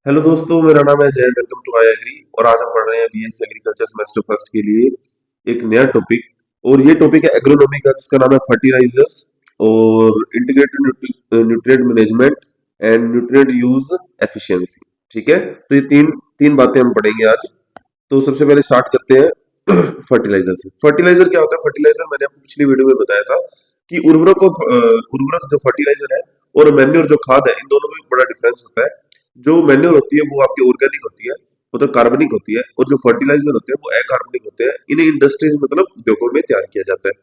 Hello दोस्तों, मेरा नाम है Jay. Welcome to I agree. और आज हम पढ़ रहे हैं बीएससी एग्रीकल्चर सेमेस्टर फर्स्ट के लिए एक नया टॉपिक। और ये टॉपिक है एग्रोनॉमी का, जिसका नाम है फर्टिलाइजर्स और integrated nutrient management and nutrient use efficiency. ठीक है, तो ये तीन तीन बातें हम पढ़ेंगे आज। तो सबसे पहले स्टार्ट करते हैं फर्टिलाइजर से। फर्टिलाइजर क्या होता है? फर्टिलाइजर मैंने आपको पिछली वीडियो में बताया था कि उर्वरक जो फर्टिलाइजर है और मैन्योर जो खाद है, इन दोनों में बड़ा डिफरेंस होता है। जो मैन्योर होती है वो आपकी ऑर्गेनिक होती है, मतलब कार्बनिक होती है, और जो फर्टिलाइजर होते हैं वो अकार्बनिक होते हैं। इन्हें इंडस्ट्रीज मतलब उद्योगों में तैयार किया जाता है।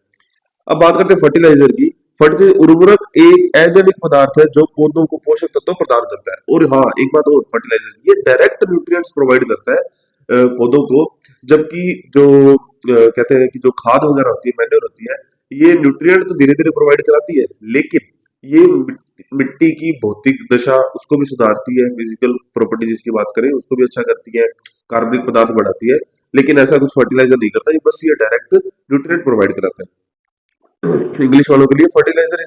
अब बात करते हैं फर्टिलाइजर की। फर्टिलाइजर उर्वरक एक अजैविक पदार्थ है जो पौधों को पोषक तत्व प्रदान करता है। और हाँ, एक बात और, फर्टिलाइजर ये डायरेक्ट न्यूट्रिएंट्स प्रोवाइड करता है पौधों को। जबकि जो कहते हैं कि जो खाद वगैरह होती है, मैन्योर होती है, ये न्यूट्रिएंट तो धीरे धीरे प्रोवाइड कराती है, लेकिन ये मिट्टी की भौतिक दशा उसको भी सुधारती है। फिजिकल प्रॉपर्टी जिसकी बात करें उसको भी अच्छा करती है, कार्बनिक पदार्थ बढ़ाती है। लेकिन ऐसा कुछ फर्टिलाइजर नहीं करता, ये बस ये डायरेक्ट न्यूट्रिएंट प्रोवाइड कराता है। इंग्लिश वालों के लिए, fertiliser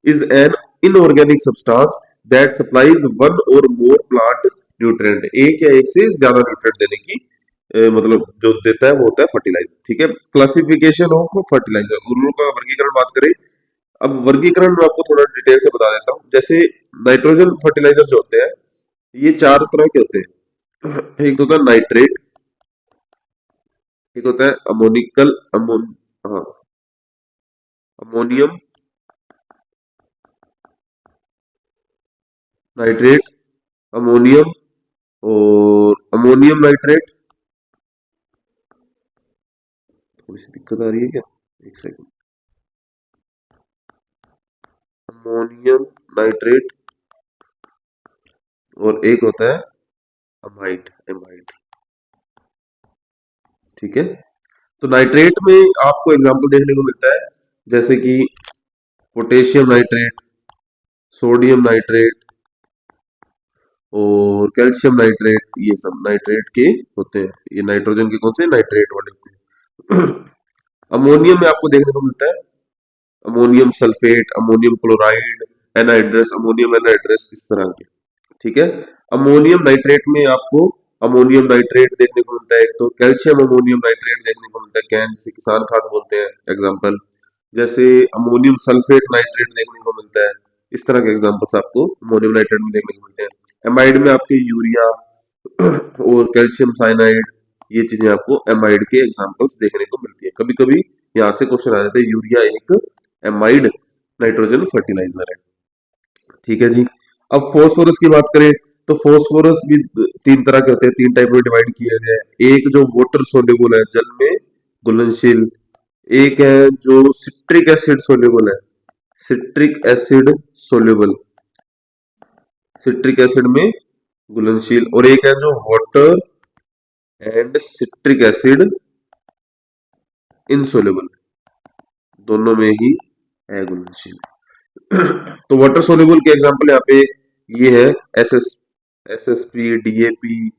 is an inorganic substance that supplies one or more plant nutrient. एक या एक से ज्यादा न्यूट्रिएंट देने की मतलब जो देता है वो होता है फर्टिलाइजर। ठीक है, क्लासिफिकेशन ऑफ फर्टिलाइजर, उर्वरकों का वर्गीकरण बात करें। अब वर्गीकरण मैं आपको थोड़ा डिटेल से बता देता हूँ। जैसे नाइट्रोजन फर्टिलाइजर जो होते हैं, ये चार तरह के होते हैं। एक तो होता है नाइट्रेट, एक होता है अमोनिकल हाँ, अमोनियम नाइट्रेट, अमोनियम और अमोनियम नाइट्रेट। थोड़ी सी दिक्कत आ रही है क्या? एक सेकंड। अमोनियम नाइट्रेट और एक होता है अमाइड एमाइड। ठीक है, तो नाइट्रेट में आपको एग्जांपल देखने को मिलता है, जैसे कि पोटेशियम नाइट्रेट, सोडियम नाइट्रेट और कैल्शियम नाइट्रेट। ये सब नाइट्रेट के होते हैं। ये नाइट्रोजन के कौन से नाइट्रेट वाले होते हैं। अमोनियम में आपको देखने को मिलता है ammonium sulphate, ammonium chloride, anhydrous, ammonium anhydrous, इस तरह के। ठीक है, अमोनियम नाइट्रेट में आपको अमोनियम नाइट्रेट देखने को मिलता है। एक तो कैल्शियम अमोनियम नाइट्रेट देखने को मिलता है, कैन जिसे किसान खाद बोलते हैं, एग्जाम्पल। जैसे अमोनियम सल्फेट नाइट्रेट देखने को मिलता है। इस तरह के एग्जाम्पल्स आपको अमोनियम नाइट्रेट में देखने को मिलते हैं। एमाइड में आपके यूरिया और कैल्शियम साइनाइड, ये चीजें आपको एमाइड के एग्जाम्पल्स देखने को मिलती है। कभी कभी यहाँ से क्वेश्चन आ जाते हैं, यूरिया एक एमाइड नाइट्रोजन फर्टिलाइजर है। ठीक है जी। अब फॉस्फोरस की बात करें तो फॉस्फोरस भी तीन तरह के होते हैं, तीन टाइप में डिवाइड किए गए हैं। एक जो वाटर सोल्यूबल है, जल में घुलनशील। एक है जो सिट्रिक एसिड सोल्यूबल है, citric acid soluble, citric acid में घुलनशील। और एक है जो water and citric acid insoluble, दोनों में ही है घुलनशील। तो वाटर सोल्यूबल के एग्जांपल यहाँ पे ये है एसएसपी, डीएपी,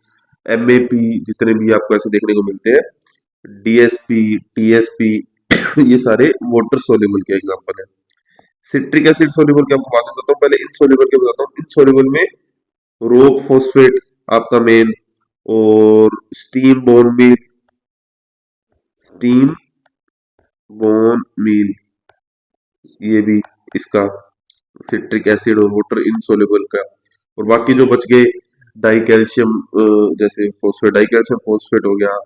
एमएपी, जितने भी आपको ऐसे देखने को मिलते हैं, डीएसपी, टीएसपी, ये सारे वाटर सोल्यूबल के एग्जांपल है। सिट्रिक एसिड सोल्यूबल के आपको बात बताता हूँ, पहले इनसोल्यूबल के बताता हूँ। इनसोल्यूबल में रोक फॉस्फेट आपका मेन, और स्टीम बोन मील, ये भी इसका सिट्रिक एसिड और वाटर इनसोल्यूबल का। और बाकी जो बच गए डाई कैल्शियम, जैसे फॉस्फेट, डाई कैल्शियम फॉस्फेट हो गया,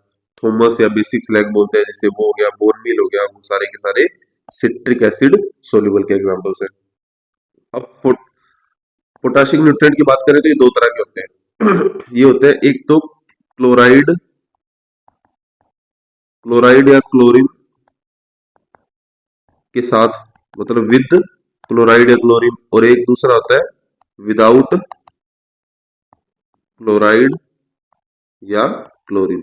थॉमस या बेसिक स्लैग बोलते हैं जिसे, वो हो गया, बोन मील हो गया, वो सारे के सारे सिट्रिक एसिड सोल्यूबल के एग्जांपल्स हैं। अब पोटाशियम न्यूट्रिएंट की बात करें तो ये दो तरह के होते हैं। ये होते हैं एक तो क्लोराइड क्लोराइड या क्लोरीन के साथ, मतलब विद क्लोराइड या क्लोरीन। और एक दूसरा होता है विदाउट क्लोराइड या क्लोरीन।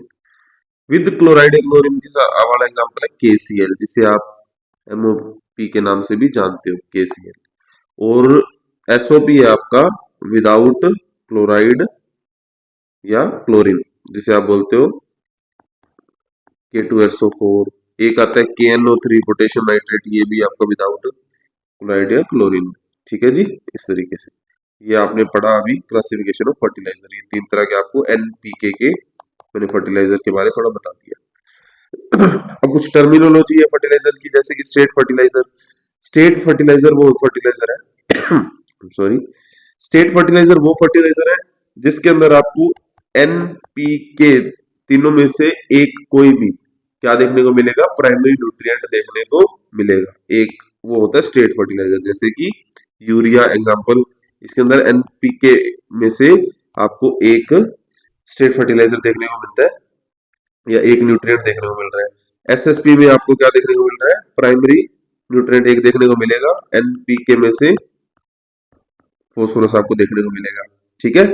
विद क्लोराइड या क्लोरीन की वाला एग्जांपल है केसीएल, जिसे आप एमओपी के नाम से भी जानते हो, केसीएल। और एसओपी है आपका विदाउट क्लोराइड या क्लोरीन, जिसे आप बोलते हो K2SO4। एक आता है KNO3 पोटेशियम नाइट्रेट, ये भी आपका विदाउट क्लोराइड या क्लोरीन। ठीक है जी, इस तरीके से ये आपने पढ़ा अभी क्लासिफिकेशन ऑफ फर्टिलाइजर। ये तीन तरह के आपको एनपीके के मैंने फर्टिलाइजर के बारे में थोड़ा बता दिया। अब कुछ टर्मिनोलॉजी है फर्टिलाइजर की, जैसे कि स्टेट फर्टिलाइजर। स्टेट फर्टिलाइजर वो फर्टिलाइजर है सॉरी, स्टेट फर्टिलाइजर वो फर्टिलाइजर है जिसके अंदर आपको एनपीके तीनों में से एक कोई भी क्या देखने को मिलेगा, प्राइमरी न्यूट्रिएंट देखने को मिलेगा। एक वो होता है स्टेट फर्टिलाइजर, जैसे कि यूरिया एग्जांपल, इसके अंदर एनपीके में से आपको एक स्टेट फर्टिलाइजर देखने को मिलता है या एक न्यूट्रिएंट देखने को मिल रहा है। एसएसपी में आपको क्या देखने को मिल रहा है, प्राइमरी न्यूट्रिएंट एक देखने को मिलेगा, एनपीके में से फोस्फोरस आपको देखने को मिलेगा। ठीक है।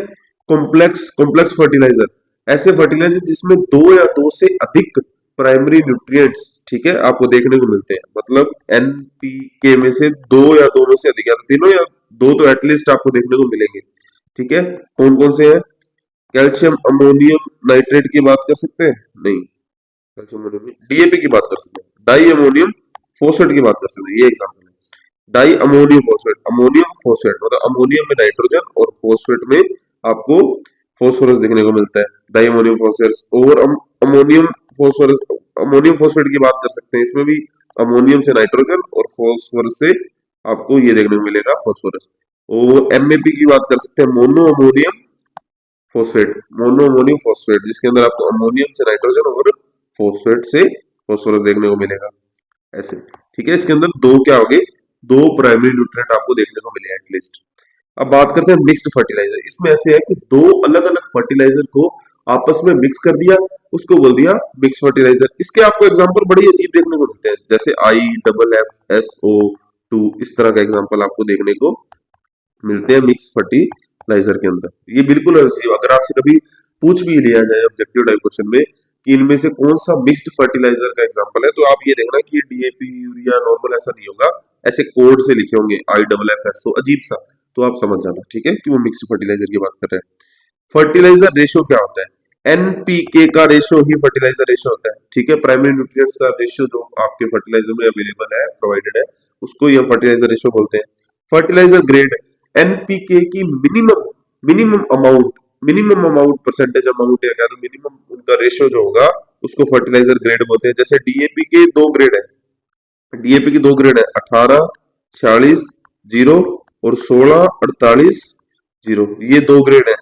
कॉम्प्लेक्स कॉम्प्लेक्स फर्टिलाइजर, ऐसे फर्टिलाइजर जिसमें दो या दो से अधिक प्राइमरी न्यूट्रिएंट्स, ठीक है, आपको देखने को मिलते हैं। मतलब एनपीके में से दो या दोनों से अधिक, या तो तीनों या दो तो एटलीस्ट आपको देखने को मिलेंगे। ठीक है। कौन कौन से हैं? कैल्शियम अमोनियम नाइट्रेट की बात कर सकते हैं? नहीं, कैल्शियम अमोनियम डीएपी की बात कर सकते हैं। डाई अमोनियम फोस्फेट की बात कर सकते हैं, ये एग्जाम्पल है। Di ammonium phosphate, ammonium phosphate मतलब अमोनियम में नाइट्रोजन और फोस्फेट में आपको फोस्फोरस देखने को मिलता है, डाई अमोनियम फोस्फेट। और अमोनियम फोस्फोरस, अमोनियम फोस्फेट की बात कर सकते हैं, इसमें भी अमोनियम से नाइट्रोजन और फोस्फोरस से आपको ये देखने को मिलेगा फोस्फोरस। और एमएपी की बात कर सकते हैं, mono ammonium phosphate, mono ammonium phosphate, जिसके अंदर आपको अमोनियम से नाइट्रोजन और फोस्फेट से फोस्फोरस देखने को मिलेगा ऐसे। ठीक है। इसके अंदर दो क्या हो गए, दो प्राइमरी न्यूट्रिएंट आपको देखने को मिले एटलीस्ट। अब बात करते हैं मिक्स्ड फर्टिलाइजर। इसमें ऐसे है कि दो अलग अलग फर्टिलाइजर को आपस में मिक्स कर दिया, उसको बोल दिया मिक्स फर्टिलाइजर। इसके आपको एग्जांपल बड़ी अजीब देखने को मिलते हैं, जैसे IFFSO2, इस तरह का एग्जांपल आपको देखने को मिलते हैं मिक्स फर्टिलाइजर के अंदर। ये बिल्कुल अगर आपसे कभी पूछ भी लिया जाए ऑब्जेक्टिव टाइप क्वेश्चन में कि इनमें से कौन सा मिक्स्ड फर्टिलाइजर का एग्जांपल है, तो आप ये देखना कि डीएपी यूरिया नॉर्मल ऐसा नहीं होगा, ऐसे कोड से लिखे होंगे IFFSO अजीब सा, तो आप समझ जाना। ठीक है, कि वो मिक्स्ड फर्टिलाइजर की बात कर रहे हैं। फर्टिलाइजर रेशो क्या होता है? एनपीके का रेशो ही फर्टिलाइजर रेशो होता है। ठीक है, प्राइमरी न्यूट्रिएंट्स का रेशो जो आपके फर्टिलाइजर में अवेलेबल है, प्रोवाइडेड है, उसको ये फर्टिलाइजर रेशो बोलते हैं। फर्टिलाइजर ग्रेड, एनपीके की minimum minimum amount, minimum amount percentage amount या कह दो मिनिमम उनका रेशो जो होगा, उसको फर्टिलाइजर ग्रेड बोलते हैं। जैसे डीएपी के दो ग्रेड है, डीएपी की दो ग्रेड है, 18-46-0 और 16-48-0, ये दो ग्रेड है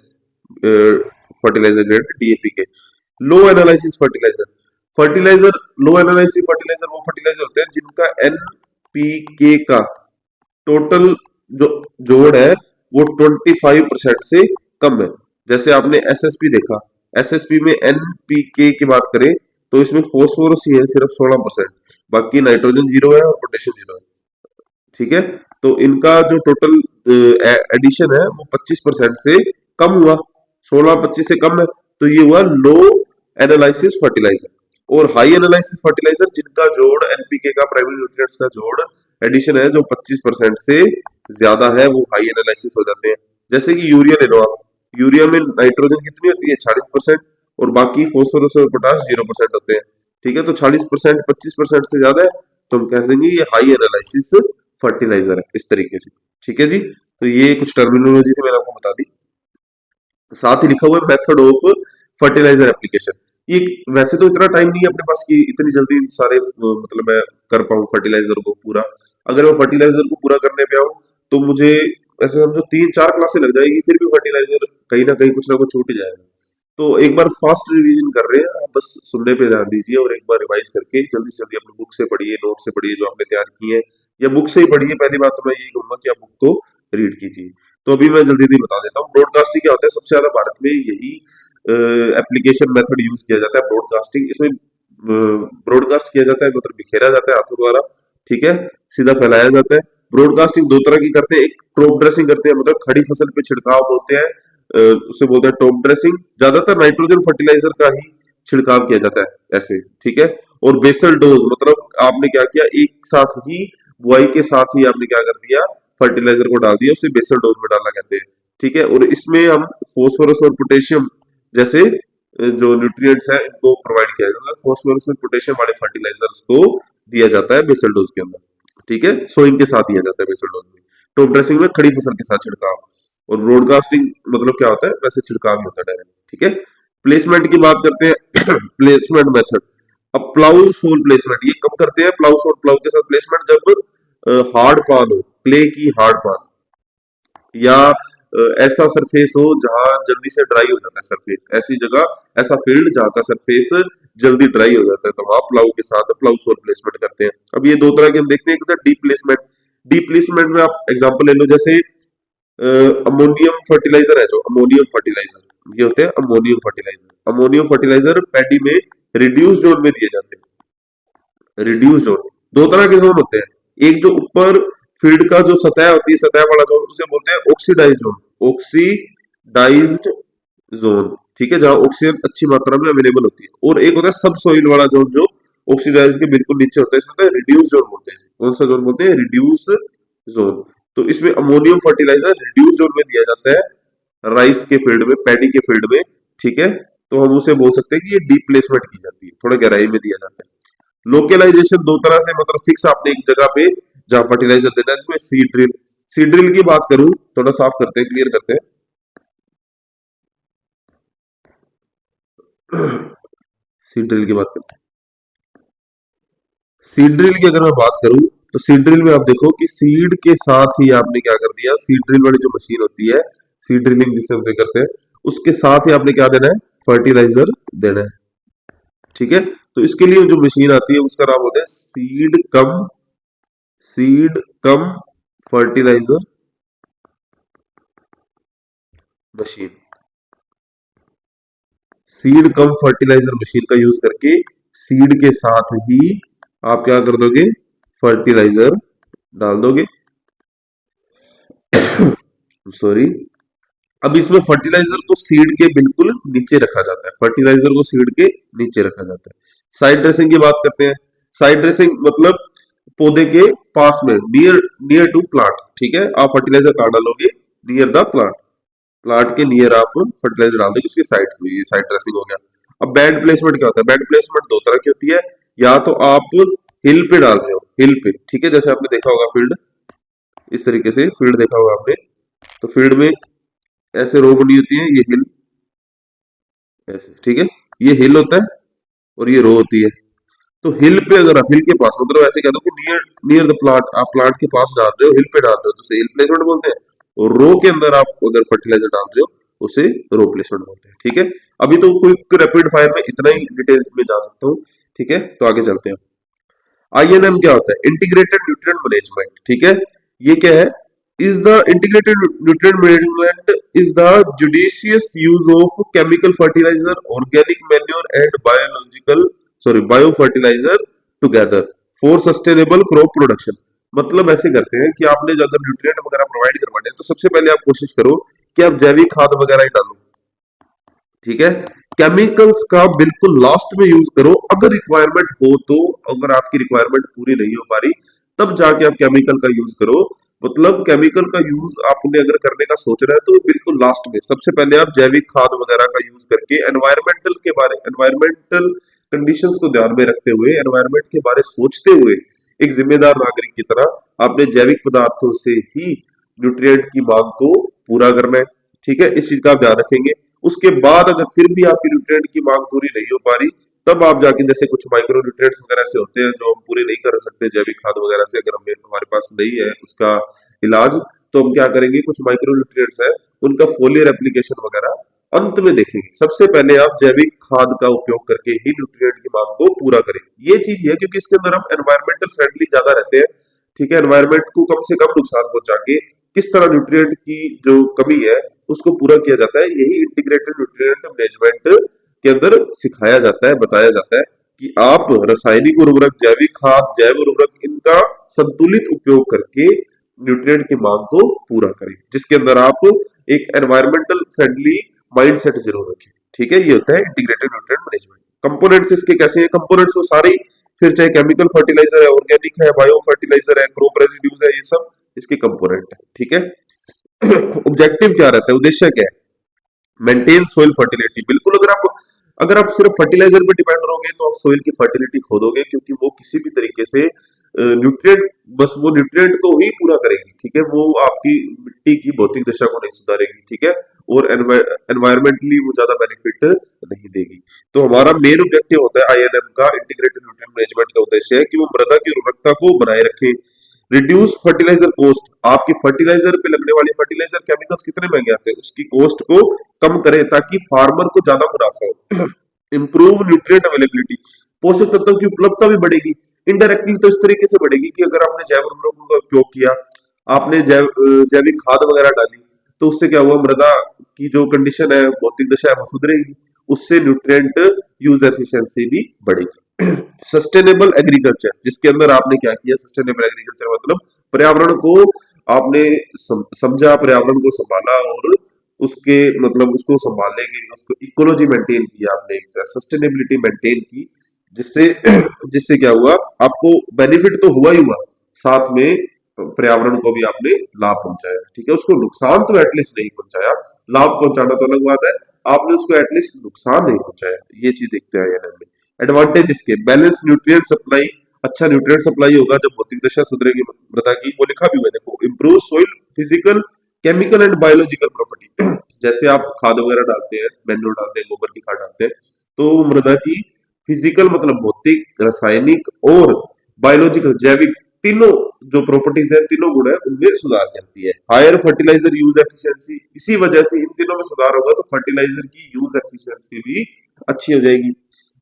फर्टिलाइजर ग्रेड डीएपी के। लो एनालिसिस फर्टिलाइजर, फर्टिलाइजर लो एनालिसिस फर्टिलाइजर वो फर्टिलाइजर होते हैं जिनका एनपीके का टोटल जो जोड़ है वो 25% से कम है। जैसे आपने एसएसपी देखा, एसएसपी में एनपीके की बात करें तो इसमें फोस्फोरस ही है सिर्फ 16%, बाकी नाइट्रोजन जीरो है और पोटेशियम जीरो है। ठीक है, तो इनका जो टोटल एडिशन है वो 25% से कम हुआ, 16-25 से कम है, तो ये हुआ लो एनालिसिस फर्टिलाइजर। और हाई एनालिसिस फर्टिलाइजर जिनका जोड़ एनपीके का प्राइमरी न्यूट्रिएंट्स का जोड़ एडिशन है जो 25% से ज्यादा है, वो हाई एनालिसिस हो जाते हैं। जैसे कि यूरिया ले लो आप, यूरिया में नाइट्रोजन कितनी होती है, 40%, और बाकी फोस्फोरस और पोटाश 0% होते हैं। ठीक है, तो 40% 25% से ज्यादा है, तो हम कह देंगे ये हाई एनालिसिस फर्टिलाइजर है, इस तरीके से। ठीक है जी, तो ये कुछ टर्मिनोलॉजी थी, मैंने आपको बता दी। साथ ही लिखा हुआ है मेथड ऑफ फर्टिलाइजर एप्लीकेशन। ये वैसे तो इतना टाइम नहीं है अपने पास कि इतनी जल्दी सारे मतलब मैं कर पाऊँ फर्टिलाइजर को पूरा। अगर मैं फर्टिलाइजर को पूरा करने पे आऊँ तो मुझे ऐसे समझो 3-4 क्लासें लग जाएगी, फिर भी फर्टिलाइजर कहीं ना कुछ छूट ही जाएगा। तो एक बार फास्ट रिवीजन कर रहे हैं आप, बस सुनने पे ध्यान दीजिए और एक बार रिवाइज करके जल्दी से जल्दी अपनी बुक से पढ़िए, नोट से पढ़िए जो आपने तैयार किए हैं, या बुक से ही पढ़िए। पहली बात तो मैं यही कहूंगा कि आप बुक को रीड कीजिए। तो अभी मैं जल्दी जल्दी बता देता हूँ ब्रॉडकास्टिंग क्या होता है। सबसे ज्यादा भारत में यही एप्लीकेशन मेथड यूज किया जाता है, ब्रॉडकास्टिंग। इसमें ब्रॉडकास्ट किया जाता है मतलब बिखेरा जाता है हाथों द्वारा, ठीक है, सीधा फैलाया जाता है। ब्रॉडकास्टिंग दो तरह की करते हैं, एक टॉप ड्रेसिंग करते हैं, मतलब खड़ी फसल पे छिड़काव होते हैं, उसे बोलते हैं टॉप ड्रेसिंग। ज्यादातर नाइट्रोजन फर्टिलाइजर का ही छिड़काव किया जाता है ऐसे, ठीक है। और बेसल डोज मतलब आपने क्या किया, एक साथ ही बुआई के साथ ही आपने क्या कर दिया, फर्टिलाइजर को डाल दिया, उसे बेसल डोज में डालना कहते हैं। ठीक है, और इसमें हम फोस्फोरस और पोटेशियम जैसे जो न्यूट्रिएंट्स है इनको प्रोवाइड किया जाता है। फॉस्फोरस और पोटेशियम वाले फर्टिलाइजर्स को दिया जाता है बेसल डोज के अंदर। ठीक है, सोइंग के साथ दिया जाता है बेसल डोज में। टॉप ड्रेसिंग में खड़ी फसल के साथ छिड़काव। और ब्रॉडकास्टिंग मतलब क्या होता है, वैसे छिड़काव ही होता है डायरेक्ट, ठीक है। प्लेसमेंट की बात करते हैं प्लेसमेंट मेथड। अब प्लाउ सोल प्लेसमेंट ये कब करते हैं, प्लाउ सोल प्लाउ के साथ प्लेसमेंट जब हार्ड पान हो, क्ले की हार्ड पान, या ऐसा सरफेस हो जहां जल्दी से ड्राई हो जाता है सरफेस, ऐसी जगह, ऐसा फील्ड जहां का सरफेस जल्दी ड्राई हो जाता है, तो वहां प्लाऊ के साथ प्लाऊ सोल प्लेसमेंट करते हैं। अब ये दो तरह के हम देखते हैं, एक होता है डीप प्लेसमेंट। डीप प्लेसमेंट में आप एग्जांपल ले लो, जैसे अमोनियम फर्टिलाइजर है, जो अमोनियम फर्टिलाइजर ये होते हैं ammonium fertiliser. Ammonium fertiliser paddy में रिड्यूस जोन में दिए जाते हैं। रिड्यूस जोन, दो तरह के जोन होते हैं, एक जो ऊपर फील्ड का जो सतह होती है, सतह वाला जोन, उसे बोलते हैं ऑक्सीडाइज जोन, ऑक्सीडाइज्ड जोन, ठीक है, जहां ऑक्सीजन अच्छी मात्रा में अवेलेबल होती है। और एक होता है सब सोइल वाला जोन, जो ऑक्सीडाइज के बिल्कुल नीचे होता है, इसमें रिड्यूस जोन बोलते हैं। कौन सा जोन बोलते हैं, रिड्यूस जोन। तो इसमें अमोनियम फर्टिलाइजर रिड्यूस जोन में दिया जाता है, राइस के फील्ड में, पैडी के फील्ड में, ठीक है। तो हम उसे बोल सकते हैं कि ये डीप प्लेसमेंट की जाती है, थोड़ा गहराई में दिया जाता है। लोकलाइजेशन दो तरह से, मतलब फिक्स आपने एक जगह पे जहां फर्टिलाइजर देना है, जिसमें सीड ड्रिल। सीड ड्रिल की बात करूं, थोड़ा साफ करते हैं, क्लियर करते हैं सीड ड्रिल की बात करते हैं। सीड ड्रिल की अगर मैं बात करूं, तो सीड ड्रिल में आप देखो कि सीड के साथ ही आपने क्या कर दिया, सीड ड्रिल वाली जो मशीन होती है, सीड ड्रिलिंग जिसे हम करते हैं, उसके साथ ही आपने क्या देना है, फर्टिलाइजर देना है, ठीक है। तो इसके लिए जो मशीन आती है उसका नाम होता है seed cum fertiliser machine. Seed cum fertiliser machine का यूज करके सीड के साथ ही आप क्या कर दोगे, फर्टिलाइजर डाल दोगे। सॉरी, अब इसमें फर्टिलाइजर को सीड के बिल्कुल नीचे रखा जाता है, फर्टिलाइजर को सीड के नीचे रखा जाता है। साइड ड्रेसिंग की बात करते हैं। साइड ड्रेसिंग मतलब पौधे के पास में, नियर नियर टू प्लांट, ठीक है। आप फर्टिलाइजर कहाँ डालोगे, नियर द प्लांट, प्लांट के नियर आप फर्टिलाइजर डाल देंगे, उसकी साइड में, ये साइड ड्रेसिंग हो गया। अब बैंड प्लेसमेंट क्या होता है, बैंड प्लेसमेंट दो तरह की होती है, या तो आप हिल पे डाल रहे हो, हिल पे, ठीक है, जैसे आपने देखा होगा फील्ड, इस तरीके से फील्ड देखा होगा आपने, तो फील्ड में ऐसे रो बनी होती है, ये हिल ऐसे, ठीक है, ये हिल होता है और ये रो होती है। तो हिल पे अगर आप हिल के पास, मतलब ऐसे कह दो कि नियर नियर द प्लांट, आप प्लांट के पास डाल रहे हो, हिल पे डाल रहे हो, तो उसे हिल प्लेसमेंट बोलते हैं। और रो के अंदर आप अगर फर्टिलाइजर डाल रहे हो, उसे रो प्लेसमेंट बोलते हैं, ठीक है। अभी तो क्विक रैपिड फायर में इतना ही डिटेल्स में जा सकता हूँ, ठीक है। तो आगे चलते हैं। आईएनएम क्या होता है, इंटीग्रेटेड न्यूट्रिएंट मैनेजमेंट, ठीक है। ये क्या है, is the integrated nutrient management is the judicious use of chemical fertilizer, organic manure and biofertilizer together for sustainable crop production। मतलब ऐसे करते हैं कि आपने अगर न्यूट्रिएंट वगैरह प्रोवाइड करवाने हैं, तो सबसे पहले आप कोशिश करो कि आप जैविक खाद वगैरह ही डालो, ठीक है। केमिकल्स का बिल्कुल लास्ट में यूज करो, अगर रिक्वायरमेंट हो तो, अगर आपकी रिक्वायरमेंट पूरी नहीं हो पा रही तब जाके आप केमिकल का यूज करो। मतलब केमिकल का यूज आपने अगर करने का सोच रहे हैं तो बिल्कुल लास्ट में, सबसे पहले आप जैविक खाद वगैरह का यूज करके एनवायरमेंटल कंडीशंस को ध्यान में रखते हुए, एनवायरमेंट के बारे सोचते हुए, एक जिम्मेदार नागरिक की तरह आपने जैविक पदार्थों से ही न्यूट्रिएंट की मांग को पूरा करना है, ठीक है। इस चीज का आप ध्यान रखेंगे। उसके बाद अगर फिर भी आपकी न्यूट्रिएंट की मांग पूरी नहीं हो पा रही, तब आप जाके, जैसे कुछ माइक्रो न्यूट्रिएंट्स वगैरह से होते हैं जो हम पूरे नहीं कर सकते जैविक खाद वगैरह से, अगर हमारे पास नहीं है उसका इलाज, तो हम क्या करेंगे, कुछ माइक्रो न्यूट्रिएंट्स है, उनका फोलियर एप्लीकेशन वगैरह अंत में देखेंगे। सबसे पहले आप जैविक खाद का उपयोग करके ही न्यूट्रिएंट की मांग को पूरा करें। ये चीज है क्योंकि इसके अंदर हम एनवायरमेंटल फ्रेंडली ज्यादा रहते हैं, ठीक है। एनवायरमेंट को कम से कम नुकसान पहुंचा के किस तरह न्यूट्रिएंट की जो कमी है उसको पूरा किया जाता है, यही इंटीग्रेटेड न्यूट्रिएंट मैनेजमेंट के अंदर सिखाया जाता है, बताया जाता है कि आप रासायनिक उर्वरक, जैविक खाद, जैव उर्वरक, इनका संतुलित उपयोग करके न्यूट्रिएंट की मांग को पूरा करें, जिसके अंदर आप एक एनवायरमेंटल फ्रेंडली माइंडसेट जरूर रखें, ठीक है। ये होता है इंटीग्रेटेड न्यूट्रिएंट मैनेजमेंट। कंपोनेंट्स इसके कैसे हैं, कंपोनेंट्स वो सारे, फिर चाहे केमिकल फर्टिलाइजर है, ऑर्गेनिक है, बायो फर्टिलाइजर है, क्रॉप रेजिड्यूज है, ये सब इसके कंपोनेंट है, ठीक है। ऑब्जेक्टिव क्या रहता है, उद्देश्य क्या है, मेंटेन सोइल फर्टिलिटी। बिल्कुल, अगर आप सिर्फ फर्टिलाइजर पे डिपेंड रहोगे तो आप सोइल की फर्टिलिटी खो दोगे, क्योंकि वो किसी भी तरीके से न्यूट्रिएंट, बस वो न्यूट्रिएंट को ही पूरा करेगी, ठीक है, वो आपकी मिट्टी की भौतिक दशा को नहीं सुधारेगी, ठीक है, और एनवायरमेंटली वो ज्यादा बेनिफिट नहीं देगी। तो हमारा मेन ऑब्जेक्टिव होता है आईएनएम का, इंटीग्रेटेड न्यूट्रिएंट मैनेजमेंट का उद्देश्य है कि वो मृदा की उर्वरकता को बनाए रखे, रिड्यूस फर्टिलाइजर कॉस्ट, आपकी फर्टिलाइजर पे लगने वाली फर्टिलाइजर केमिकल्स कितने महंगे आते हैं, उसकी कॉस्ट को कम करे ताकि फार्मर को ज्यादा मुनाफा हो। इंप्रूव न्यूट्रिएंट अवेलेबिलिटी, पोषक तत्वों की उपलब्धता भी बढ़ेगी। इनडायरेक्टली तो इस तरीके से बढ़ेगी कि अगर आपने जैव उर्वरकों का उपयोग किया, आपने जैविक खाद वगैरह डाली, तो उससे क्या हुआ, मृदा की जो कंडीशन है, भौतिक दशा है, वो सुधरेगी, उससे न्यूट्रिएंट यूज एफिशिएंसी भी बढ़ेगी। सस्टेनेबल एग्रीकल्चर, जिसके अंदर आपने क्या किया, सस्टेनेबल एग्रीकल्चर मतलब पर्यावरण को आपने समझा, पर्यावरण को संभाला, और उसके मतलब उसको संभालने के लिए उसको इकोलॉजी मेंटेन किया आपने, सस्टेनेबिलिटी मेंटेन की, जिससे जिससे क्या हुआ, आपको बेनिफिट तो हुआ ही हुआ, साथ में पर्यावरण को भी आपने लाभ पहुंचाया, ठीक है, उसको नुकसान तो एटलीस्ट नहीं पहुंचाया, लाभ पहुंचाना तो अलग बात है, आपने उसको एटलीस्ट नुकसान नहीं पहुंचाया, ये चीज देखते हैं एनएम में। एडवांटेज इसके, बैलेंस न्यूट्रिएंट सप्लाई, अच्छा न्यूट्रिएंट सप्लाई होगा जब भौतिक दशा सुधरेगी मृदा की, वो लिखा भी हुआ है देखो, improve soil physical chemical and biological property. जैसे आप खाद वगैरह डालते हैं, मैन्योर डालते हैं, गोबर की खाद डालते हैं, तो मृदा की फिजिकल मतलब भौतिक, रासायनिक और बायोलॉजिकल जैविक तीनों जो प्रॉपर्टीज है, तीनों गुण है, उनमें सुधार करती है। हायर फर्टिलाइजर यूज एफिशिएंसी, इसी वजह से इन तीनों में सुधार होगा तो फर्टिलाइजर की यूज एफिशिएंसी भी अच्छी हो जाएगी।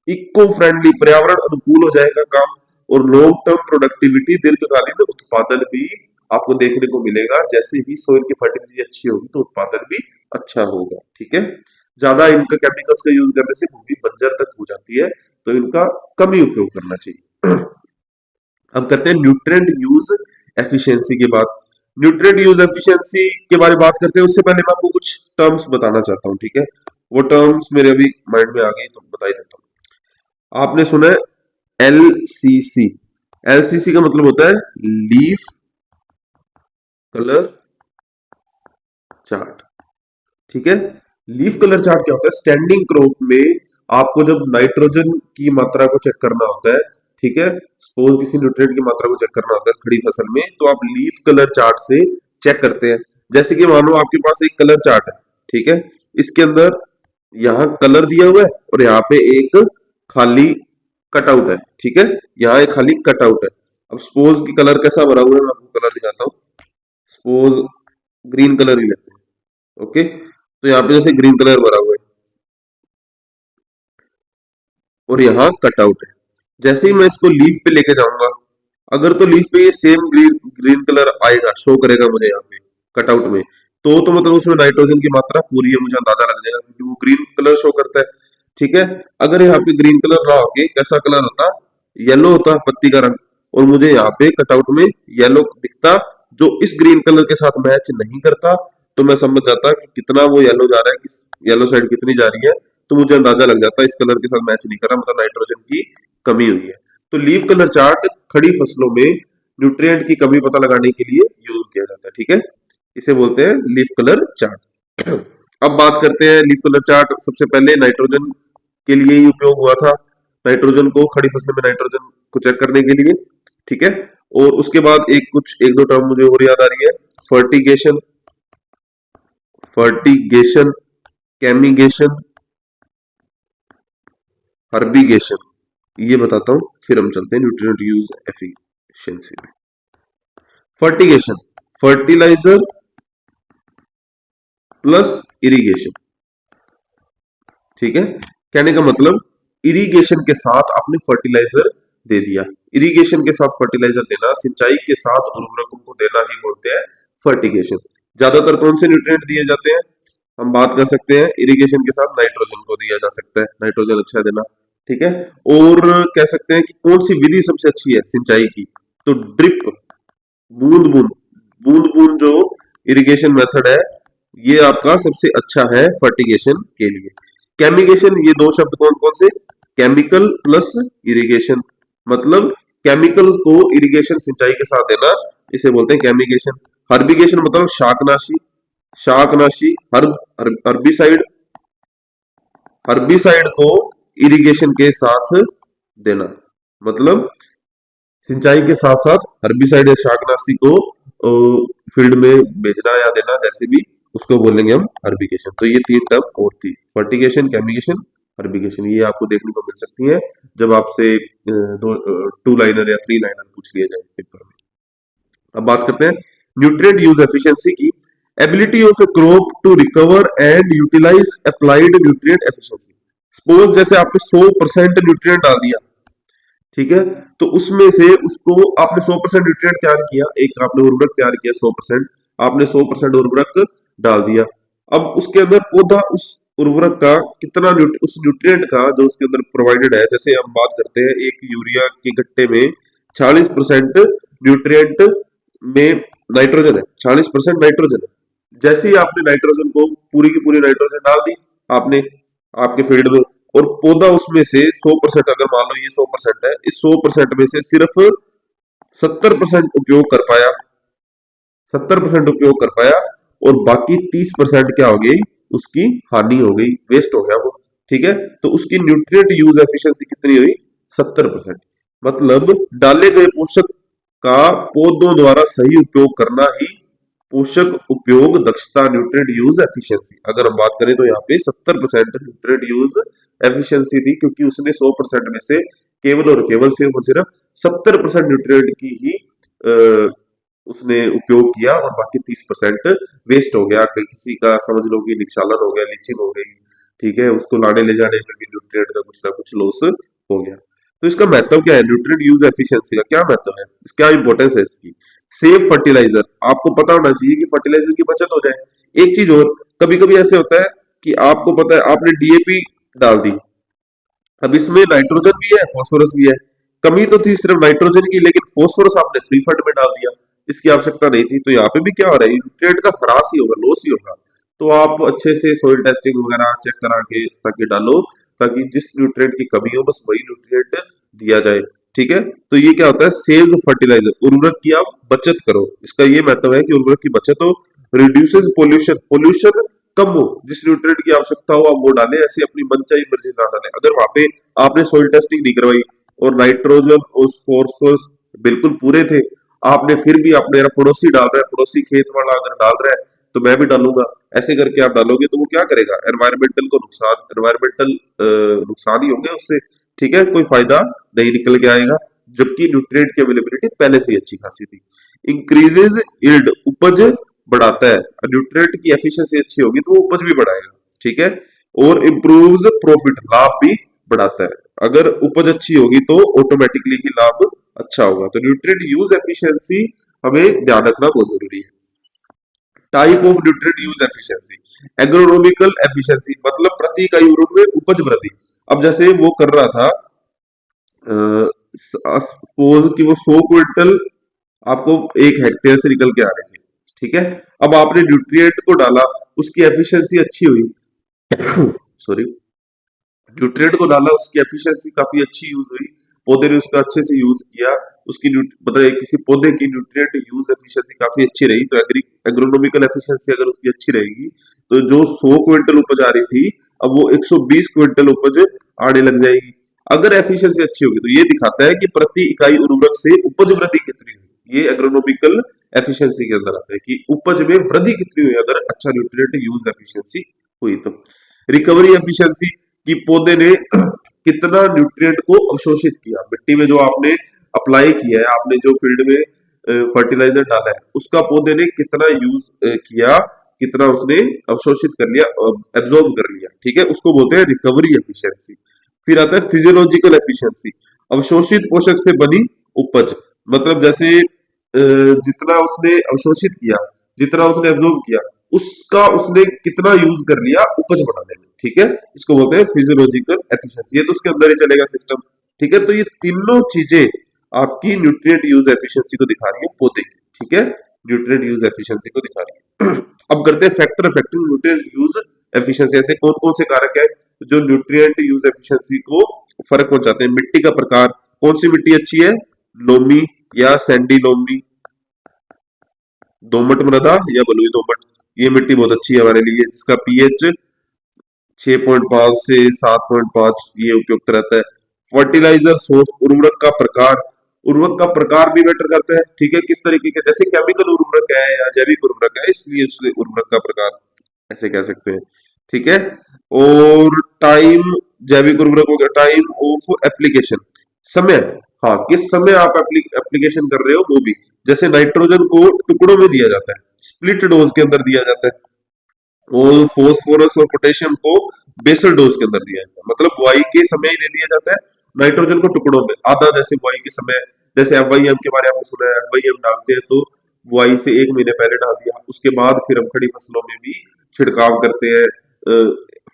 इको फ्रेंडली, पर्यावरण अनुकूल हो जाएगा काम, और लॉन्ग टर्म प्रोडक्टिविटी, दीर्घकालीन उत्पादन भी आपको देखने को मिलेगा। जैसे ही सोइल की फर्टिलिटी अच्छी होगी तो उत्पादन भी अच्छा होगा, ठीक है। ज्यादा इनका केमिकल्स का यूज करने से भूमि बंजर तक हो जाती है, तो इनका कम ही उपयोग करना चाहिए। अब करते हैं न्यूट्रिएंट यूज एफिशिएंसी की बात। न्यूट्रिएंट यूज एफिशिएंसी के बारे में बात करते हैं, उससे पहले मैं आपको कुछ टर्म्स बताना चाहता हूँ, ठीक है, वो टर्म्स मेरे अभी माइंड में आ गई तो बता ही देता हूँ। आपने सुना है एलसीसी, एलसीसी का मतलब होता है लीफ कलर चार्ट, ठीक है। लीफ कलर चार्ट क्या होता है, स्टैंडिंग क्रॉप में आपको जब नाइट्रोजन की मात्रा को चेक करना होता है, ठीक है, सपोज किसी न्यूट्रिएंट की मात्रा को चेक करना होता है खड़ी फसल में, तो आप लीफ कलर चार्ट से चेक करते हैं। जैसे कि मानो आपके पास एक कलर चार्ट है, ठीक है, इसके अंदर यहाँ कलर दिया हुआ है और यहाँ पे एक खाली कटआउट है, ठीक है, यहाँ एक खाली कटआउट है। अब सपोज की कलर कैसा भरा हुआ है, मैं आपको कलर दिखाता हूँ, सपोज ग्रीन कलर ही लेते हैं, ओके, तो यहाँ पे जैसे ग्रीन कलर भरा हुआ है और यहाँ कटआउट है। जैसे ही मैं इसको लीफ पे लेके जाऊंगा, अगर तो लीफ पे ये सेम ग्रीन ग्रीन कलर आएगा, शो करेगा मुझे यहाँ पे कटआउट में, तो मतलब उसमें नाइट्रोजन की मात्रा पूरी है, मुझे अंदाजा लग जाएगा क्योंकि वो ग्रीन कलर शो करता है, ठीक है। अगर यहाँ पे ग्रीन कलर ना होके कैसा कलर होता, येलो होता पत्ती का रंग, और मुझे यहाँ पे कटआउट में येलो दिखता, जो इस ग्रीन कलर के साथ मैच नहीं करता, तो मैं समझ जाता कि कितना वो येलो जा रहा है, किस येलो साइड कितनी जा रही है, तो मुझे अंदाजा लग जाता है इस कलर के साथ मैच नहीं कर रहा, मतलब नाइट्रोजन की कमी हुई है। तो लीफ कलर चार्ट खड़ी फसलों में न्यूट्रिएंट की कमी पता लगाने के लिए यूज किया जाता है, ठीक है, इसे बोलते हैं लीफ कलर चार्ट। अब बात करते हैं लीफ कलर चार्ट, सबसे पहले नाइट्रोजन के लिए ही उपयोग हुआ था, नाइट्रोजन को खड़ी फसलों में नाइट्रोजन को चेक करने के लिए, ठीक है। और उसके बाद एक दो टर्म मुझे और याद आ रही है, फर्टिगेशन, फर्टिगेशन, कैमिगेशन, हर्बिगेशन, ये बताता हूं, फिर हम चलते हैं न्यूट्रिएंट यूज एफिशिएंसी में। फर्टिगेशन, फर्टिलाइजर प्लस इरिगेशन, ठीक है, कहने का मतलब इरिगेशन के साथ आपने फर्टिलाइजर दे दिया, इरिगेशन के साथ फर्टिलाइजर देना, सिंचाई के साथ उर्वरकों को देना ही बोलते हैं फर्टिगेशन। ज्यादातर कौन से न्यूट्रिएंट दिए जाते हैं, हम बात कर सकते हैं इरिगेशन के साथ नाइट्रोजन को दिया जा सकता है, नाइट्रोजन अच्छा देना, ठीक है। और कह सकते हैं कि कौन सी विधि सबसे अच्छी है सिंचाई की, तो ड्रिप, बूंद बूंद, बूंद बूंद जो इरिगेशन मेथड है, ये आपका सबसे अच्छा है फर्टिगेशन के लिए। कैमिगेशन, ये दो शब्द कौन कौन से, केमिकल प्लस इरिगेशन, मतलब केमिकल्स को इरिगेशन सिंचाई के साथ देना, इसे बोलते हैं कैमिगेशन। हर्बिगेशन मतलब शाकनाशी, शाकनाशी, हर्बिसाइड, हर्बिसाइड को इरिगेशन के साथ देना, मतलब सिंचाई के साथ साथ हर्बिसाइड या शाकनाशी को फील्ड में भेजना या देना, जैसे भी उसको बोलेंगे हम हर्बिकेशन। तो ये तीन टर्म और थी, फर्टिगेशन, केमिकेशन, हर्बिकेशन। ये आपको देखने को मिल सकती है जब आपसे दो टू लाइनर या थ्री लाइनर पूछ लिया जाए पेपर में। अब बात करते हैं न्यूट्रिएंट यूज एफिशिएंसी की। Ability of a crop to recover and utilise applied nutrient efficiency. Suppose जैसे आपने 100% न्यूट्रिएंट डाल दिया, ठीक है, तो उसमें से उसको आपने 100% न्यूट्रिएंट तैयार किया, एक आपने उर्वरक तैयार किया 100%, आपने 100% उर्वरक डाल दिया। अब उसके अंदर पौधा उस उर्वरक का कितना उस न्यूट्रिएंट का जो उसके अंदर प्रोवाइडेड है, जैसे हम बात करते हैं एक यूरिया के गट्टे में 40% न्यूट्रिएंट में नाइट्रोजन है, 40% नाइट्रोजन है। जैसे ही आपने नाइट्रोजन को पूरी की पूरी नाइट्रोजन डाल दी आपने आपके फील्ड में, और पौधा उसमें से 100%, अगर मान लो ये 100% है, इस 100% में से सिर्फ 70% उपयोग कर पाया, 70% उपयोग कर पाया, और बाकी 30% क्या हो गई, उसकी हानि हो गई, वेस्ट हो गया वो। ठीक है, तो उसकी न्यूट्रिएंट यूज एफिशिएंसी कितनी हुई, 70%। मतलब डाले गए पोषक का पौधों द्वारा सही उपयोग करना ही पोषक उपयोग दक्षता, न्यूट्रिएंट यूज एफिशिएंसी। अगर हम बात करें तो यहाँ पे 70% न्यूट्रिएंट यूज एफिशिएंसी थी, क्योंकि उसने 100% में से केवल और केवल सिर्फ 70% न्यूट्रिएंट की ही उसने उपयोग किया, और बाकी 30% वेस्ट हो गया। किसी का समझ लो कि निक्षालन हो गया, लीचिंग हो गई, ठीक है, उसको लाने ले जाने में भी न्यूट्रिएंट का कुछ ना कुछ लॉस हो गया। तो इसका महत्व क्या है, न्यूट्रिएंट यूज एफिशिएंसी का क्या महत्व है, क्या इंपॉर्टेंस है इसकी। सेफ फर्टिलाइजर, आपको पता होना चाहिए कि फर्टिलाइजर की बचत हो जाए। एक चीज और, कभी कभी ऐसे होता है कि आपको पता है आपने डीएपी डाल दी, अब इसमें नाइट्रोजन भी है, फास्फोरस भी है, कमी तो थी सिर्फ नाइट्रोजन की, लेकिन फास्फोरस आपने फ्री फंड में डाल दिया, इसकी आवश्यकता नहीं थी। तो यहाँ पे भी क्या हो रहा है, न्यूट्रिएंट का ह्रास ही होगा, लॉस ही होगा। तो आप अच्छे से सोइल टेस्टिंग वगैरह चेक करा के ताकि डालो, ताकि जिस न्यूट्रिएंट की कमी हो बस वही न्यूट्रिएंट दिया जाए। ठीक है, तो ये क्या होता है, सेव फर्टिलाइजर, उर्वरक की आप बचत करो। इसका ये महत्व है कि उर्वरक की बचत हो, रिड्यूसेस पोल्यूशन, पोल्यूशन कम हो, जिस न्यूट्रिएंट की आवश्यकता हो आप वो डालें, ऐसे अपनी मनचाही मर्जी ना डालें। अगर वहां पे आपने सोइल टेस्टिंग नहीं करवाई और नाइट्रोजन और फॉस्फोरस बिल्कुल पूरे थे, आपने फिर भी आप, मेरा पड़ोसी डाल रहा है, पड़ोसी खेत वाला अगर डाल रहा है तो मैं भी डालूंगा, ऐसे करके आप डालोगे तो वो क्या करेगा, एनवायरमेंटल को नुकसान, एनवायरमेंटल नुकसान ही होंगे उससे। ठीक है, कोई फायदा नहीं निकल के आएगा, जबकि न्यूट्रिएंट की अवेलेबिलिटी पहले से ही अच्छी खासी थी। इंक्रीजेज यील्ड, उपज बढ़ाता है, न्यूट्रिएंट की एफिशिएंसी अच्छी होगी तो वो उपज भी बढ़ाएगा। ठीक है, और इम्प्रूव्स प्रॉफिट, लाभ भी बढ़ाता है। अगर उपज अच्छी होगी तो ऑटोमेटिकली ही लाभ अच्छा होगा। तो न्यूट्रिएंट यूज एफिशिएंसी हमें ध्यान रखना बहुत जरूरी है। Type of nutrient use efficiency, agronomical efficiency, मतलब प्रति इकाई उर्वरक में उपज वृद्धि। अब जैसे वो कर रहा था, सपोज कि वो 100 क्विंटल आपको एक हेक्टेयर से निकल के आ रहे थे, ठीक है, अब आपने न्यूट्रिएंट को डाला, उसकी एफिशिएंसी अच्छी हुई, सॉरी, न्यूट्रिएंट को डाला, उसकी एफिशिएंसी काफी अच्छी यूज हुई, पौधे ने उसका अच्छे से यूज किया, उसकी मतलब किसी पौधे की न्यूट्रिएंट यूज एफिशिएंसी काफी अच्छी रही, तो एग्रोनॉमिकल एफिशिएंसी अगर उसकी अच्छी रहेगी तो जो 100 क्विंटल उपज आ रही थी अब वो 120 क्विंटल उपज आने लग जाएगी। अगर एफिशिएंसी अच्छी होगी तो ये दिखाता है कि प्रति इकाई उर्वरक से उपज वृद्धि कितनी हुई। ये एग्रोनॉमिकल एफिशिएंसी के अंदर आता है कि उपज में वृद्धि कितनी हुई अगर अच्छा न्यूट्रिएंट यूज एफिशिएंसी हुई तो। रिकवरी एफिशिएंसी कि पौधे ने कितना न्यूट्रिएंट को अवशोषित किया, मिट्टी में जो आपने अप्लाई किया है, आपने जो फील्ड में फर्टिलाइजर डाला है उसका पौधे ने कितना यूज किया, कितना उसने अवशोषित कर लिया, एब्जॉर्ब कर लिया। ठीक है, उसको बोलते हैं रिकवरी एफिशिएंसी। फिर आता है फिजियोलॉजिकल एफिशिएंसी, अवशोषित पोषक से बनी उपज, मतलब जैसे जितना उसने अवशोषित किया, जितना उसने एब्जॉर्ब किया, उसका उसने कितना यूज कर लिया उपज बढ़ाने में। ठीक है, इसको बोलते हैं फिजियोलॉजिकल एफिशिएंसी, ये तो उसके अंदर ही चलेगा सिस्टम। ठीक है, तो ये तीनों चीजें आपकी न्यूट्रिएंट यूज एफिशिएंसी को दिखा रही है पौधे की। ठीक है, न्यूट्रिएंट यूज एफिशिएंसी को दिखा रही है। अब करते हैं factor affecting nutrient use efficiency, ऐसे कौन कौन से कारक है जो न्यूट्रिएंट यूज एफिशिएंसी को फर्क पहुंचाते हैं। मिट्टी का प्रकार, कौन सी मिट्टी अच्छी है, लोमी या सैंडी लोमी, दोमट मृदा या बलुई दोमट, ये मिट्टी बहुत अच्छी है हमारे लिए, जिसका पीएच 6.5 से 7.5 ये उपयुक्त रहता है। फर्टिलाइजर सोर्स, उर्वरक का प्रकार, उर्वरक का प्रकार भी मैटर करता है, ठीक है, किस तरीके के, जैसे केमिकल उर्वरक है या जैविक उर्वरक है, इसलिए उसके उर्वरक का प्रकार ऐसे कह सकते हैं, ठीक है। और टाइम, जैविक उर्वरक हो गया, टाइम ऑफ एप्लीकेशन, समय, हाँ किस समय आप एप्लीकेशन कर रहे हो वो भी, जैसे नाइट्रोजन को टुकड़ों में दिया जाता है, स्प्लिट डोज के अंदर दिया जाता है, और फोस्फोरस और पोटेशियम को बेसल डोज के अंदर दिया जाता है, मतलब बुआई के समय ही दे दिया जाता है, नाइट्रोजन को टुकड़ों में आधा, जैसे बुआई के समय, जैसे एफवाईएम के बारे में आपने सुना है, एफवाईएम डालते हैं तो बुआई से 1 महीने पहले डाल दिया, उसके बाद फिर हम खड़ी फसलों में भी छिड़काव करते हैं,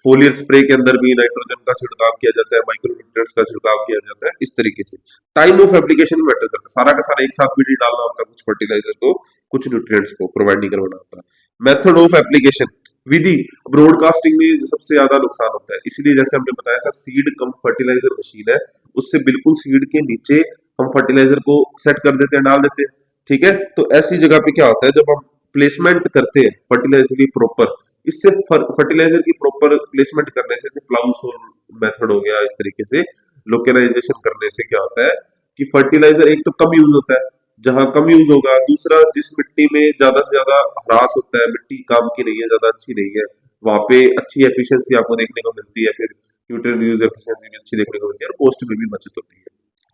फोलियर स्प्रे के अंदर भी नाइट्रोजन का छिड़काव किया जाता है, माइक्रो न्यूट्रिएंट्स का छिड़काव किया जाता है, इस तरीके से टाइम ऑफ एप्लीकेशन मैटर करता है, सारा का सारा एक साथ भी नहीं डालना होता, कुछ फर्टिलाइजर को कुछ न्यूट्रिएंट्स को प्रोवाइड नहीं करवाना होता। Method of application, Vidhi, broadcasting में सबसे ज्यादा नुकसान होता है, इसलिए जैसे हमने बताया था सीड कम फर्टिलाइजर मशीन है, उससे बिल्कुल सीड के नीचे हम फर्टिलाइजर को सेट कर देते हैं, डाल देते हैं, ठीक है। तो ऐसी जगह पे क्या होता है, जब हम प्लेसमेंट करते हैं फर्टिलाइजर की प्रॉपर, इससे फर्टिलाइजर की प्रॉपर प्लेसमेंट करने से, प्लाउस मेथड हो गया, इस तरीके से लोकलाइजेशन करने से क्या होता है कि फर्टिलाइजर एक तो कम यूज होता है, जहां कम यूज होगा, दूसरा जिस मिट्टी में ज्यादा से ज्यादा ह्रास होता है, मिट्टी काम की नहीं है, ज्यादा अच्छी नहीं है, वहां पे अच्छी एफिशिएंसी आपको देखने को मिलती है, फिर न्यूट्रिएंट यूज एफिशिएंसी भी अच्छी देखने को मिलती है, और कॉस्ट में भी बचत होती है,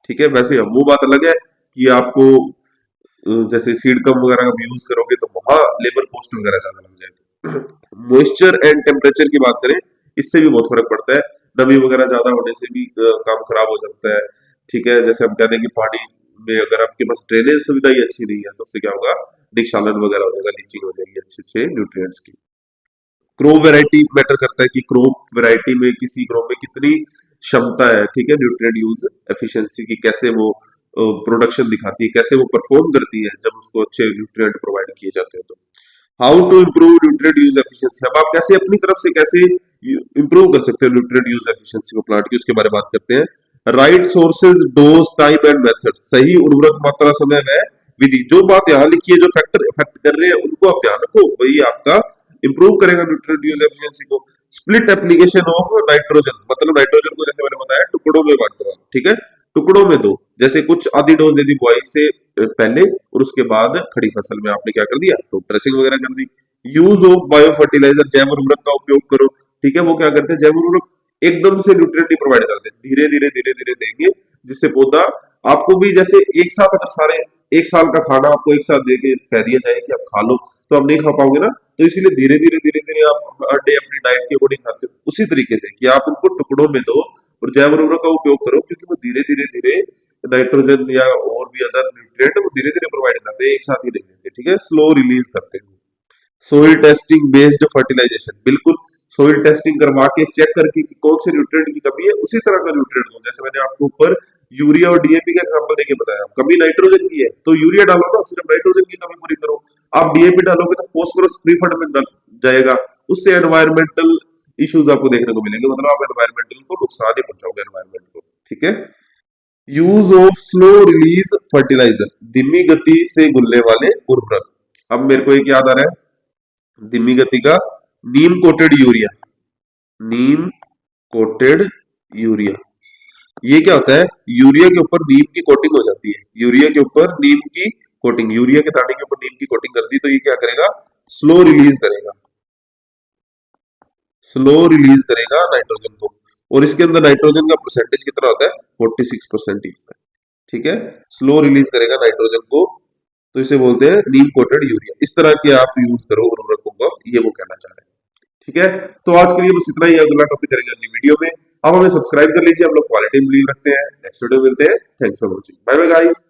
ठीक है। वैसे वो बात अलग है कि आपको जैसे सीड कम वगैरह का यूज करोगे तो वहां लेबर कॉस्ट वगैरह ज्यादा लग जाएगा। मॉइस्चर एंड टेम्परेचर की बात करें, इससे भी बहुत फर्क पड़ता है, नमी वगैरह ज्यादा होने से भी काम खराब हो सकता है, ठीक है। जैसे हम कहते हैं कि पानी में अगर आपके पास ड्रेनेज सुविधा ही अच्छी नहीं है तो उससे क्या होगा, निक्षालन वगैरह हो जाएगा, लीचिंग हो जाएगी अच्छे अच्छे न्यूट्रिएंट्स की। क्रॉप वैरायटी मैटर करता है कि क्रॉप वैरायटी में किसी क्रॉप में कितनी क्षमता है, ठीक है, न्यूट्रिएंट यूज एफिशिएंसी की, कैसे वो प्रोडक्शन दिखाती है, कैसे वो परफॉर्म करती है जब उसको अच्छे न्यूट्रिएंट प्रोवाइड किए जाते हैं। तो how to improve nutrient use efficiency, अब आप कैसे अपनी तरफ से कैसे इंप्रूव कर सकते हो न्यूट्रिएंट यूज एफिशिएंसी को प्लांट की, उसके बारे में बात करते हैं। Right sources, dose, time and method, सही उर्वरक, मात्रा, समय व विधि, जो बात यहाँ लिखी है, जो फैक्टर इफेक्ट कर रहे हैं उनको आप ध्यान रखो, वही आपका इंप्रूव करेगा न्यूट्रिएंट यूज एफिशिएंसी को। स्प्लिट एप्लीकेशन ऑफ नाइट्रोजन, मतलब नाइट्रोजन को जैसे मैंने बताया टुकड़ों में बांटना, ठीक है, टुकड़ों में दो, जैसे कुछ आधी डोज दे दी बुआई से पहले, और उसके बाद खड़ी फसल में आपने क्या कर दिया, तो ड्रेसिंग वगैरह कर दी। यूज ऑफ बायो फर्टिलाइजर, जैव उर्वरक का उपयोग करो, ठीक है, वो क्या करते हैं, जैव उर्वरक एकदम से न्यूट्रिएंट नहीं प्रोवाइड करते, धीरे धीरे धीरे धीरे देंगे, जिससे पौधा आपको भी, जैसे एक साथ अगर सारे एक साल का खाना आपको एक साथ दे के कह दिया जाए कि आप खा लो, तो आप नहीं खा पाओगे ना, तो इसीलिए धीरे धीरे धीरे धीरे आप हर डे अपनी डाइट के अकॉर्डिंग खाते हो, उसी तरीके से कि आप उनको टुकड़ों में दो और जैव उर्वरक का उपयोग करो, क्योंकि वो धीरे धीरे धीरे नाइट्रोजन या और भी अदर न्यूट्रिएंट वो धीरे धीरे प्रोवाइड करते हैं, एक साथ ही नहीं देते, ठीक है, स्लो रिलीज करते हैं। सोइल टेस्टिंग बेस्ड फर्टिलाइजेशन, बिल्कुल सोइल टेस्टिंग करवा के चेक करके कि कौन से न्यूट्रिएंट की कमी है, उसी तरह का न्यूट्रिएंट दो, जैसे मैंने आपको ऊपर यूरिया और डीएपी का एग्जांपल देके बताया, कमी नाइट्रोजन की है तो यूरिया डालो ना, सिर्फ नाइट्रोजन की कमी पूरी करो। आप डीएपी डालोगे तो फॉस्फोरस फ्री फंड में जाएगा, उससे एनवायरमेंटल इश्यूज आपको देखने को मिलेंगे, मतलब आप एनवायरमेंटल को नुकसान ही पहुंचाओगे एनवायरमेंट को, ठीक है। Use of slow release fertiliser, धीमी गति से घुलने वाले उर्वरक, अब मेरे को एक याद आ रहा है धीमी गति का, नीम कोटेड यूरिया, नीम कोटेड यूरिया, ये क्या होता है, यूरिया के ऊपर नीम की कोटिंग हो जाती है, यूरिया के ऊपर नीम की कोटिंग, यूरिया के दाने के ऊपर नीम की कोटिंग कर दी, तो ये क्या करेगा, स्लो रिलीज करेगा, स्लो रिलीज करेगा नाइट्रोजन को, और इसके अंदर नाइट्रोजन का परसेंटेज कितना होता है, 46% ही होता है, ठीक है, स्लो रिलीज करेगा नाइट्रोजन को, तो इसे बोलते हैं नीम कोटेड यूरिया, इस तरह के आप यूज करो उर्वरकों को, ये वो कहना चाह रहे हैं, ठीक है। तो आज के लिए बस इतना ही, अगला टॉपिक करेंगे अगली वीडियो में। आप हमें सब्सक्राइब कर लीजिए, हम लोग क्वालिटी में बिलीव रखते हैं। नेक्स्ट वीडियो मिलते हैं, thanks for watching, bye bye guys.